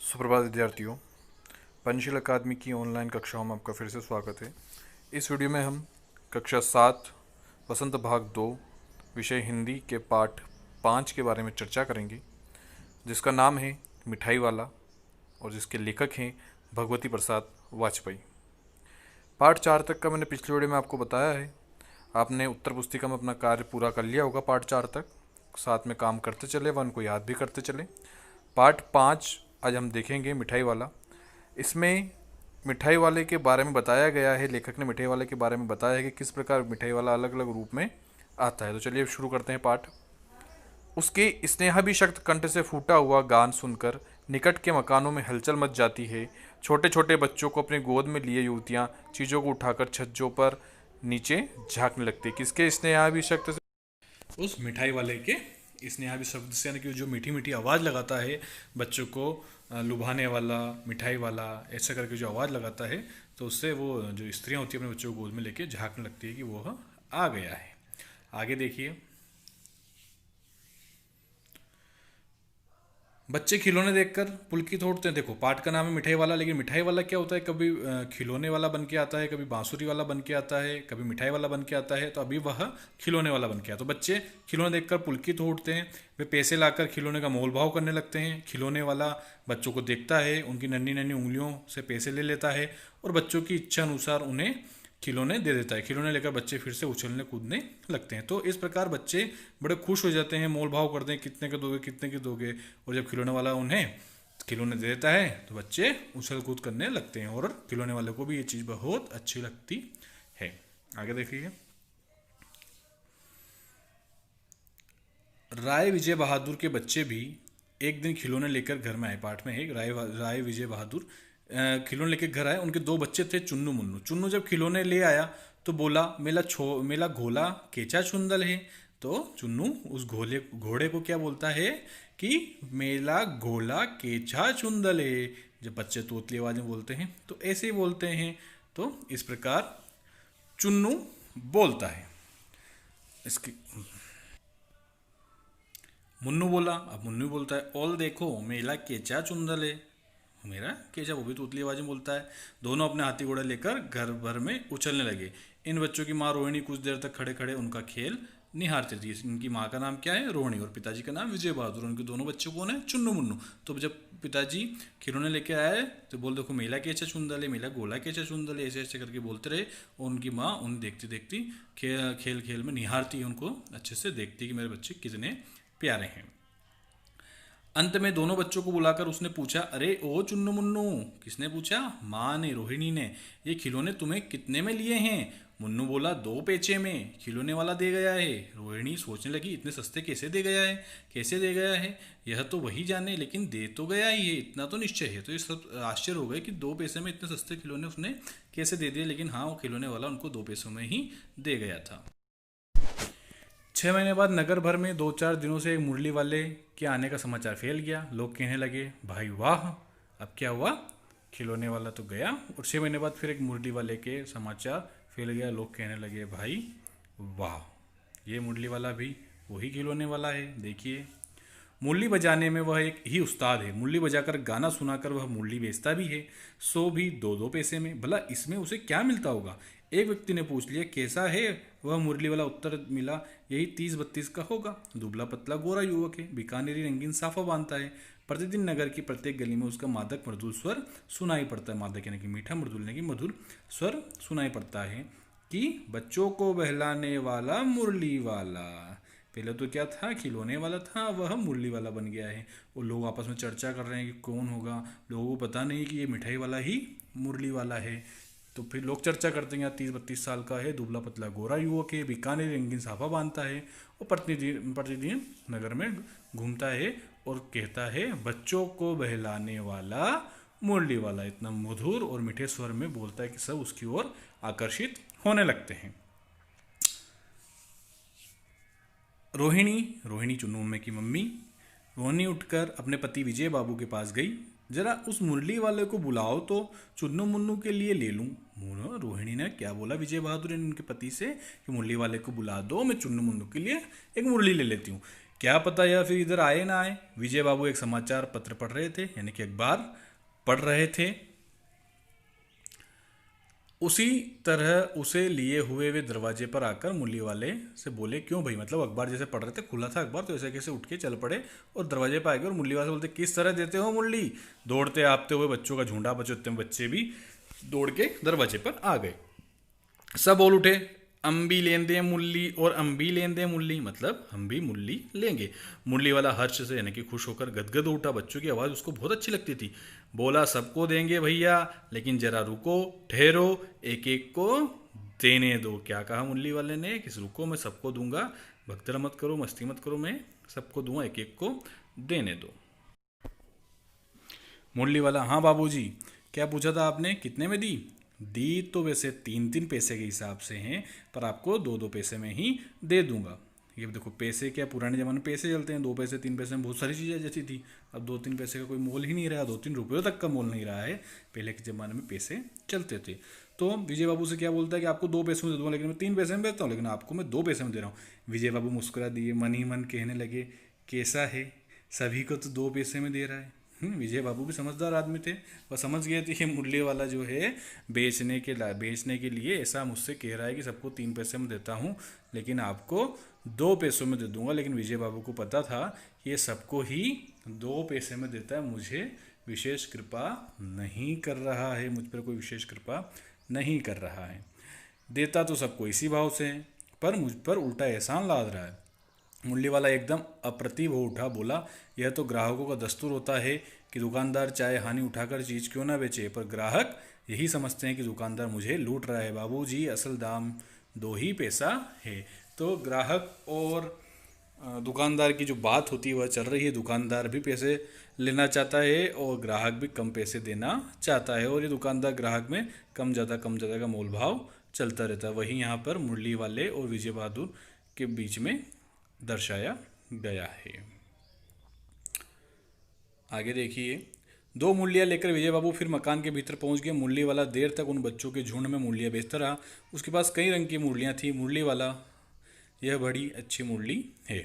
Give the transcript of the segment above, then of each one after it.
सुप्रभात विद्यार्थियों। पंचशील अकादमी की ऑनलाइन कक्षाओं में आपका फिर से स्वागत है। इस वीडियो में हम कक्षा 7 वसंत भाग 2 विषय हिंदी के पाठ 5 के बारे में चर्चा करेंगे, जिसका नाम है मिठाई वाला और जिसके लेखक हैं भगवती प्रसाद वाजपेयी। पाठ 4 तक का मैंने पिछले वीडियो में आपको बताया है। आपने उत्तर पुस्तिका में अपना कार्य पूरा कर लिया होगा। पाठ 4 तक साथ में काम करते चले व उनको याद भी करते चले। पाठ 5 आज हम देखेंगे मिठाई वाला। इसमें मिठाई वाले के बारे में बताया गया है, लेखक ने मिठाई वाले के बारे में बताया है कि किस प्रकार मिठाई वाला अलग अलग रूप में आता है। तो चलिए शुरू करते हैं पाठ। उसके स्नेहाभिषक्त कंठ से फूटा हुआ गान सुनकर निकट के मकानों में हलचल मच जाती है। छोटे छोटे बच्चों को अपनी गोद में लिए युवतियां चीज़ों को उठाकर छज्जों पर नीचे झांकने लगती है। किसके स्नेहाभिषक्त से? उस मिठाई वाले के स्नेहाभिषक्त से, यानी कि जो मीठी मीठी आवाज़ लगाता है बच्चों को लुभाने वाला, मिठाई वाला, ऐसा करके जो आवाज़ लगाता है, तो उससे वो जो स्त्रियां होती है अपने बच्चों को गोद में लेके झांकने लगती है कि वो आ गया है। आगे देखिए। बच्चे खिलौने देखकर पुलकित होते हैं। देखो, पाठ का नाम है मिठाई वाला, लेकिन मिठाई वाला क्या होता है? कभी खिलौने वाला बन के आता है, कभी बांसुरी वाला बन के आता है, कभी मिठाई वाला बन के आता है। तो अभी वह खिलौने वाला बन के आता है। तो बच्चे खिलौने देखकर पुलकित हो उठते हैं। वे पैसे लाकर खिलौने का मोल भाव करने लगते हैं। खिलौने वाला बच्चों को देखता है, उनकी नन्ही नन्ही उंगलियों से पैसे ले लेता है और बच्चों की इच्छा अनुसार उन्हें खिलौने दे देता है। खिलौने लेकर बच्चे फिर से उछलने कूदने लगते हैं। तो इस प्रकार बच्चे बड़े खुश हो जाते हैं, मोल भाव करते हैं, कितने के दोगे, कितने के दोगे। और जब खिलौने वाला उन्हें खिलौने दे देता है तो बच्चे उछल कूद करने लगते हैं और खिलौने वाले को भी ये चीज़ बहुत अच्छी लगती है। आगे देखिए। राय विजय बहादुर के बच्चे भी एक दिन खिलौने लेकर घर में आए। पाठ में एक राय विजय बहादुर खिलौने लेकर घर आए। उनके दो बच्चे थे, चुन्नू मुन्नू। चुन्नू जब खिलौने ले आया तो बोला, मेला घोला केचा चुंदल है। तो चुन्नू उस घोड़े को क्या बोलता है कि मेला घोला केचा चुंदल है। जब बच्चे तोतली आवाज में बोलते हैं तो ऐसे ही बोलते हैं। तो इस प्रकार चुन्नू बोलता है। इसकी मुन्नू बोला, अब मुन्नू बोलता है, ओल देखो मेला केचा चुंदल है। मेरा केचा वो भी तोतली आवाज में बोलता है। दोनों अपने हाथी घोड़े लेकर घर भर में उछलने लगे। इन बच्चों की माँ रोहिणी कुछ देर तक खड़े खड़े उनका खेल निहारती थी। इनकी माँ का नाम क्या है? रोहिणी। और पिताजी का नाम विजय बहादुर। उनके दोनों बच्चे कौन है? चुन्नू मुन्नू। तो जब पिताजी खिलौने लेके आए तो बोल, देखो मेला केचा चुंदल है, मेला गोला केचा चुंदल है, ऐसे ऐसे करके बोलते रहे। और उनकी माँ उन्हें देखती देखती खेल खेल में निहारती है, उनको अच्छे से देखती कि मेरे बच्चे कितने प्यारे हैं। अंत में दोनों बच्चों को बुलाकर उसने पूछा, अरे ओ चुन्नू मुन्नू। किसने पूछा? माँ ने, रोहिणी ने। ये खिलौने तुम्हें कितने में लिए हैं? मुन्नू बोला, 2 पैसे में। खिलौने वाला दे गया है। रोहिणी सोचने लगी, इतने सस्ते कैसे दे गया है, कैसे दे गया है, यह तो वही जाने, लेकिन दे तो गया ही है, इतना तो निश्चय है। तो ये सब आश्चर्य हो गए कि 2 पैसे में इतने सस्ते खिलौने उसने कैसे दे दिए। लेकिन हाँ, वो खिलौने वाला उनको 2 पैसों में ही दे गया था। 6 महीने बाद नगर भर में 2-4 दिनों से एक मुरली वाले के आने का समाचार फैल गया। लोग कहने लगे, भाई वाह, अब क्या हुआ? खिलौने वाला तो गया और 6 महीने बाद फिर एक मुरली वाले के समाचार फैल गया। लोग कहने लगे, भाई वाह, ये मुरली वाला भी वही खिलौने वाला है। देखिए, मुरली बजाने में वह एक ही उस्ताद है। मुरली बजाकर गाना सुनाकर वह मुरली बेचता भी है, सो भी 2-2 पैसे में। भला इसमें उसे क्या मिलता होगा? एक व्यक्ति ने पूछ लिया। कैसा है वह मुरली वाला? उत्तर मिला, यही 30-32 का होगा। दुबला पतला गोरा युवक है, बीकानेरी रंगीन साफा बांधता है। प्रतिदिन नगर की प्रत्येक गली में उसका मादक मृदुल स्वर सुनाई पड़ता है। मादक यानी कि मीठा, मृदुल यानी कि मधुर स्वर सुनाई पड़ता है कि बच्चों को बहलाने वाला मुरली वाला। पहले तो क्या था? खिलौने वाला था, वह मुरली वाला बन गया है। और लोग आपस में चर्चा कर रहे हैं कि कौन होगा। लोगों को पता नहीं कि ये मिठाई वाला ही मुरली वाला है। तो फिर लोग चर्चा करते हैं, यहाँ 30-32 साल का है, दुबला पतला गोरा युवक है, बीकानेर रंगीन साफा बांधता है और प्रतिदिन प्रतिदिन नगर में घूमता है और कहता है, बच्चों को बहलाने वाला मुरली वाला। इतना मधुर और मीठे स्वर में बोलता है कि सब उसकी ओर आकर्षित होने लगते हैं। रोहिणी, रोहिणी चुन्नू मम्मी की मम्मी, रोहिणी उठकर अपने पति विजय बाबू के पास गई। जरा उस मुरली वाले को बुलाओ तो चुन्नू मुन्नू के लिए ले लूं। रोहिणी ने क्या बोला विजय बहादुर ने उनके पति से कि मुरली वाले को बुला दो, मैं चुन्नू मुन्नू के लिए एक मुरली ले लेती हूँ। क्या पता यह फिर इधर आए ना आए। विजय बाबू एक समाचार पत्र पढ़ रहे थे, यानी कि अखबार पढ़ रहे थे। उसी तरह उसे लिए हुए वे दरवाजे पर आकर मूली वाले से बोले, क्यों भाई, मतलब अखबार जैसे पढ़ रहे थे, खुला था अखबार, तो ऐसे कैसे उठ के चल पड़े और दरवाजे पर आ गए और मूली वाले से बोलते, किस तरह देते हो मूली। दौड़ते आपते हुए बच्चों का झुंडा, बच्चे भी दौड़ के दरवाजे पर आ गए। सब बोल उठे, हम भी लेंदे मुल्ली और हम भी लेंदे मुल्ली, मतलब हम भी मुल्ली लेंगे। मुल्ली वाला हर्ष से यानी कि खुश होकर गदगद उठा। बच्चों की आवाज़ उसको बहुत अच्छी लगती थी। बोला, सबको देंगे भैया, लेकिन जरा रुको, ठहरो, एक एक को देने दो। क्या कहा मुल्ली वाले ने, कि रुको, मैं सबको दूंगा, भगदड़ मत करो, मस्ती मत करो, मैं सबको दूंगा, एक एक को देने दो। मुरली वाला, हाँ बाबूजी, क्या पूछा था आपने, कितने में दी। दी तो वैसे 3-3 पैसे के हिसाब से हैं, पर आपको 2-2 पैसे में ही दे दूंगा। ये देखो, पैसे क्या, पुराने ज़माने में पैसे चलते हैं, 2 पैसे 3 पैसे में बहुत सारी चीज़ें जैसी थी। अब 2-3 पैसे का कोई मोल ही नहीं रहा, 2-3 रुपये तक का मोल नहीं रहा है। पहले के ज़माने में पैसे चलते थे। तो विजय बाबू से क्या बोलता है कि आपको 2 पैसे में दे दूंगा, लेकिन मैं 3 पैसे में बेचता हूँ, लेकिन आपको मैं 2 पैसे में दे रहा हूँ। विजय बाबू मुस्कुरा दिए, मन ही मन कहने लगे, कैसा है, सभी को तो 2 पैसे में दे रहा है। विजय बाबू भी समझदार आदमी थे, वह समझ गए थे कि मुरली वाला जो है बेचने के लिए ऐसा मुझसे कह रहा है कि सबको 3 पैसे में देता हूँ, लेकिन आपको 2 पैसों में दे दूंगा। लेकिन विजय बाबू को पता था कि ये सबको ही 2 पैसे में देता है, मुझे विशेष कृपा नहीं कर रहा है, मुझ पर कोई विशेष कृपा नहीं कर रहा है। देता तो सबको इसी भाव से है, पर मुझ पर उल्टा एहसान लाद रहा है। मुरली वाला एकदम अप्रतिभ हो उठा, बोला, यह तो ग्राहकों का दस्तूर होता है कि दुकानदार चाहे हानि उठाकर चीज़ क्यों ना बेचे, पर ग्राहक यही समझते हैं कि दुकानदार मुझे लूट रहा है। बाबूजी, असल दाम 2 ही पैसा है। तो ग्राहक और दुकानदार की जो बात होती है वह चल रही है। दुकानदार भी पैसे लेना चाहता है और ग्राहक भी कम पैसे देना चाहता है, और ये दुकानदार ग्राहक में कम ज़्यादा का मोल भाव चलता रहता है। वही यहाँ पर मुरली वाले और विजय बहादुर के बीच में दर्शाया गया है। आगे देखिए, 2 मूलियाँ लेकर विजय बाबू फिर मकान के भीतर पहुंच गए। मुरली वाला देर तक उन बच्चों के झुंड में मूलियाँ बेचता रहा। उसके पास कई रंग की मूलियाँ थी। मुरली वाला, यह बड़ी अच्छी मुरली है,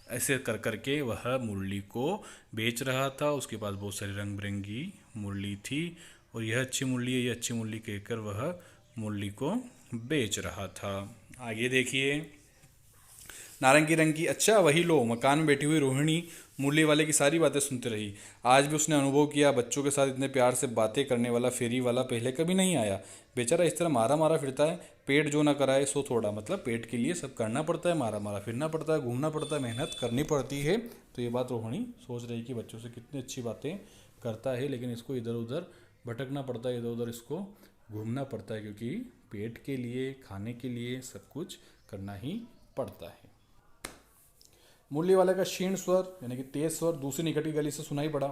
ऐसे कर करके वह मुरली को बेच रहा था। उसके पास बहुत सारी रंग बिरंगी मुरली थी, और यह अच्छी मुरली है, यह अच्छी मुरली कहकर वह मुरली को बेच रहा था। आगे देखिए, नारंगी रंग की, अच्छा वही लो। मकान में बैठी हुई रोहिणी मुरली वाले की सारी बातें सुनती रही। आज भी उसने अनुभव किया, बच्चों के साथ इतने प्यार से बातें करने वाला फेरी वाला पहले कभी नहीं आया। बेचारा इस तरह मारा मारा फिरता है, पेट जो ना कराए सो थोड़ा, मतलब पेट के लिए सब करना पड़ता है, मारा मारा फिरना पड़ता है, घूमना पड़ता है, मेहनत करनी पड़ती है। तो ये बात रोहिणी सोच रही कि बच्चों से कितनी अच्छी बातें करता है, लेकिन इसको इधर उधर भटकना पड़ता है, इधर उधर इसको घूमना पड़ता है, क्योंकि पेट के लिए, खाने के लिए सब कुछ करना ही पड़ता है। मुरली वाले का क्षीण स्वर यानी कि तेज स्वर दूसरी निकट की गली से सुनाई पड़ा।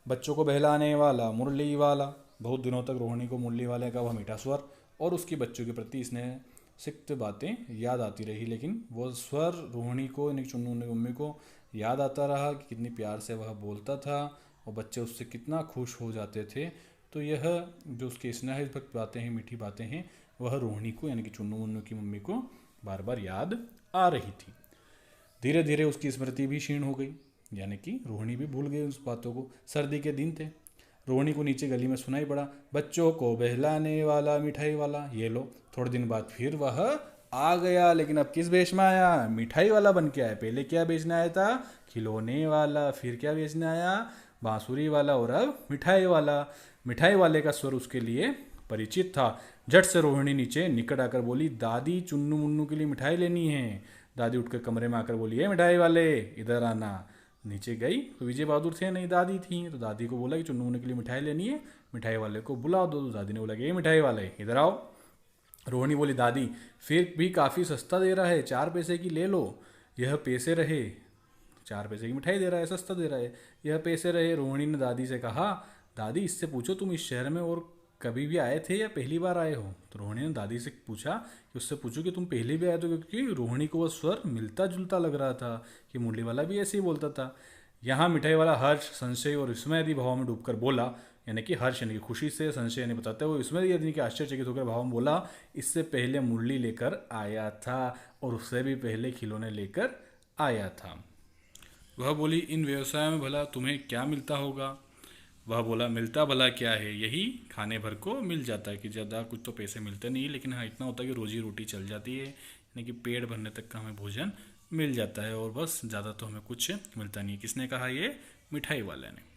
बच्चों को बहलाने वाला मुरली वाला। बहुत दिनों तक रोहिणी को मुरली वाले का वह मीठा स्वर और उसकी बच्चों के प्रति स्नेह सिक्त बातें याद आती रही, लेकिन वो स्वर रोहिणी को यानी चुन्नू की मम्मी को याद आता रहा कि कितनी प्यार से वह बोलता था और बच्चे उससे कितना खुश हो जाते थे। तो यह जो उसके स्नेह भक्त बातें हैं, मीठी बातें हैं, वह रोहिणी को यानी कि चुन्नू मुन्नू की मम्मी को बार बार याद आ रही थी। धीरे धीरे उसकी स्मृति भी क्षीण हो गई, यानी कि रोहिणी भी भूल गई उस बातों को। सर्दी के दिन थे। रोहिणी को नीचे गली में सुनाई पड़ा, बच्चों को बहलाने वाला मिठाई वाला। ये लो, थोड़े दिन बाद फिर वह आ गया, लेकिन अब किस वेश में आया, मिठाई वाला बन के आया। पहले क्या बेचने आया था, खिलौने वाला, फिर क्या बेचने आया, बांसुरी वाला, और अब मिठाई वाला। मिठाई वाले का स्वर उसके लिए परिचित था। झट से रोहिणी नीचे निकट आकर बोली, दादी चुन्नू मुन्नू के लिए मिठाई लेनी है। दादी उठकर कमरे में आकर बोली, मिठाई वाले इधर आना। नीचे गई तो विजय बहादुर थे नहीं, दादी थी। तो दादी को बोला कि चुन्नू मुन्नू के लिए मिठाई लेनी है, मिठाई वाले को बुला दो। तो दादी ने बोला कि ये मिठाई वाले इधर आओ। रोहिणी बोली, दादी फिर भी काफ़ी सस्ता दे रहा है, 4 पैसे की ले लो। यह पैसे रहे, 4 पैसे की मिठाई दे रहा है, सस्ता दे रहा है, यह पैसे रहे। रोहिणी ने दादी से कहा, दादी इससे पूछो तुम इस शहर में और कभी भी आए थे या पहली बार आए हो। तो रोहिणी ने दादी से पूछा कि उससे पूछो कि तुम पहले भी आए थे, क्योंकि रोहिणी को वह स्वर मिलता जुलता लग रहा था कि मुरली वाला भी ऐसे ही बोलता था। यहाँ मिठाई वाला हर्ष, संशय और विस्मय आदि भाव में डूबकर बोला, यानी कि हर्ष यानी कि खुशी से, संशय यानी बताते हुए, विस्मय यानी कि आश्चर्यचकित होकर भाव में बोला, इससे पहले मुरली लेकर आया था और उससे भी पहले खिलौने लेकर आया था। वह बोली, इन व्यवसायों में भला तुम्हें क्या मिलता होगा? वह बोला, मिलता भला क्या है, यही खाने भर को मिल जाता है, कि ज़्यादा कुछ तो पैसे मिलते नहीं, लेकिन हाँ इतना होता है कि रोजी रोटी चल जाती है, यानी कि पेट भरने तक का हमें भोजन मिल जाता है, और बस ज़्यादा तो हमें कुछ मिलता नहीं है। किसने कहा? ये मिठाई वाले ने।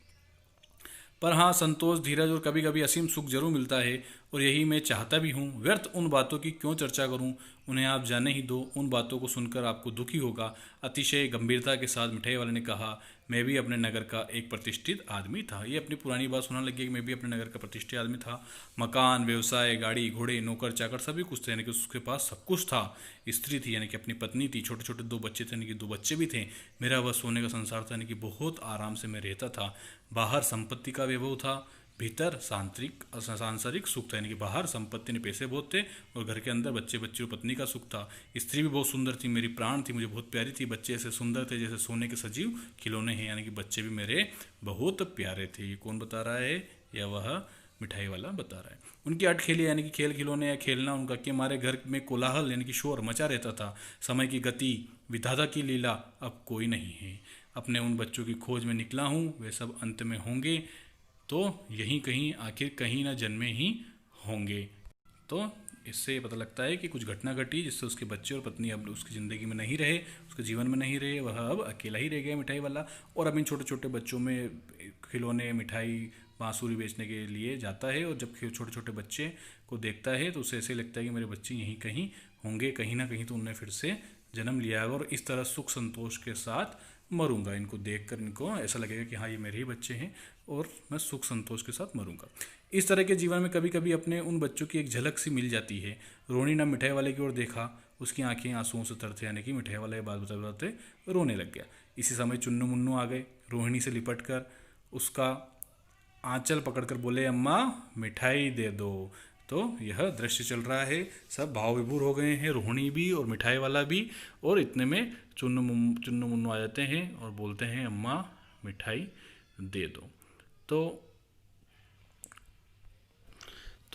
पर हाँ, संतोष, धीरज और कभी कभी असीम सुख जरूर मिलता है, और यही मैं चाहता भी हूँ। व्यर्थ उन बातों की क्यों चर्चा करूँ, उन्हें आप जाने ही दो। उन बातों को सुनकर आपको दुखी होगा। अतिशय गंभीरता के साथ मिठाई वाले ने कहा, मैं भी अपने नगर का एक प्रतिष्ठित आदमी था। ये अपनी पुरानी बात सुनाने लगे कि मैं भी अपने नगर का प्रतिष्ठित आदमी था। मकान, व्यवसाय, गाड़ी घोड़े, नौकर चाकर सभी कुछ थे, यानी कि उसके पास सब कुछ था। स्त्री थी, यानी कि अपनी पत्नी थी, छोटे छोटे दो बच्चे थे, यानी कि दो बच्चे भी थे। मेरा बस सोने का संसार था, यानी कि बहुत आराम से मैं रहता था। बाहर संपत्ति का वैभव था, भीतर सांसारिक सुख था, यानी कि बाहर संपत्ति ने पैसे बहुत थे, और घर के अंदर बच्चे बच्चे और पत्नी का सुख था। स्त्री भी बहुत सुंदर थी, मेरी प्राण थी, मुझे बहुत प्यारी थी। बच्चे ऐसे सुंदर थे जैसे सोने के सजीव खिलौने हैं, यानी कि बच्चे भी मेरे बहुत प्यारे थे। ये कौन बता रहा है? या वह मिठाई वाला बता रहा है। उनकी अटखेली, यानी कि खेल खिलौने या खेलना उनका, कि हमारे घर में कोलाहल यानी कि शोर मचा रहता था। समय की गति, विधाता की लीला, अब कोई नहीं है। अपने उन बच्चों की खोज में निकला हूँ, वे सब अंत में होंगे तो यहीं कहीं, आखिर कहीं ना जन्मे ही होंगे। तो इससे ये पता लगता है कि कुछ घटना घटी जिससे उसके बच्चे और पत्नी अब उसकी ज़िंदगी में नहीं रहे, उसके जीवन में नहीं रहे, वह अब अकेला ही रह गया मिठाई वाला। और अब इन छोटे छोटे बच्चों में खिलौने, मिठाई, बांसुरी बेचने के लिए जाता है, और जब छोटे छोटे बच्चे को देखता है तो उसे ऐसे लगता है कि मेरे बच्चे यहीं कहीं होंगे, कहीं ना कहीं तो उनने फिर से जन्म लिया है, और इस तरह सुख संतोष के साथ मरूंगा। इनको देखकर इनको ऐसा लगेगा कि हाँ ये मेरे ही बच्चे हैं, और मैं सुख संतोष के साथ मरूंगा। इस तरह के जीवन में कभी कभी अपने उन बच्चों की एक झलक सी मिल जाती है। रोहिणी ने मिठाई वाले की ओर देखा, उसकी आंखें आंसुओं से तर थे, यानी कि मिठाई वाला ये बात बताते बताते रोने लग गया। इसी समय चुन्नू मुन्नू आ गए, रोहिणी से लिपट कर उसका आंचल पकड़कर बोले, अम्मा मिठाई दे दो। तो यह दृश्य चल रहा है, सब भाव विभोर हो गए हैं, रोहिणी भी और मिठाई वाला भी। और इतने में चुन्नू मुन्नू आ जाते हैं और बोलते हैं, अम्मा मिठाई दे दो। तो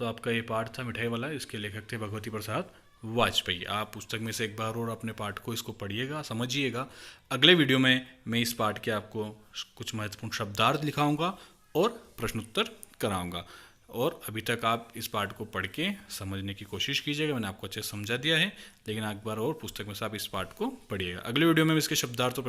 आपका ये पाठ था मिठाई वाला। इसके लेखक थे भगवती प्रसाद वाजपेयी। आप पुस्तक में से एक बार और अपने पाठ को इसको पढ़िएगा, समझिएगा। अगले वीडियो में मैं इस पाठ के आपको कुछ महत्वपूर्ण शब्दार्थ लिखाऊंगा और प्रश्नोत्तर कराऊंगा। और अभी तक आप इस पाठ को पढ़ के समझने की कोशिश कीजिएगा। मैंने आपको अच्छे से समझा दिया है, लेकिन एक बार और पुस्तक में से आप इस पाठ को पढ़िएगा। अगले वीडियो में इसके शब्दार्थ और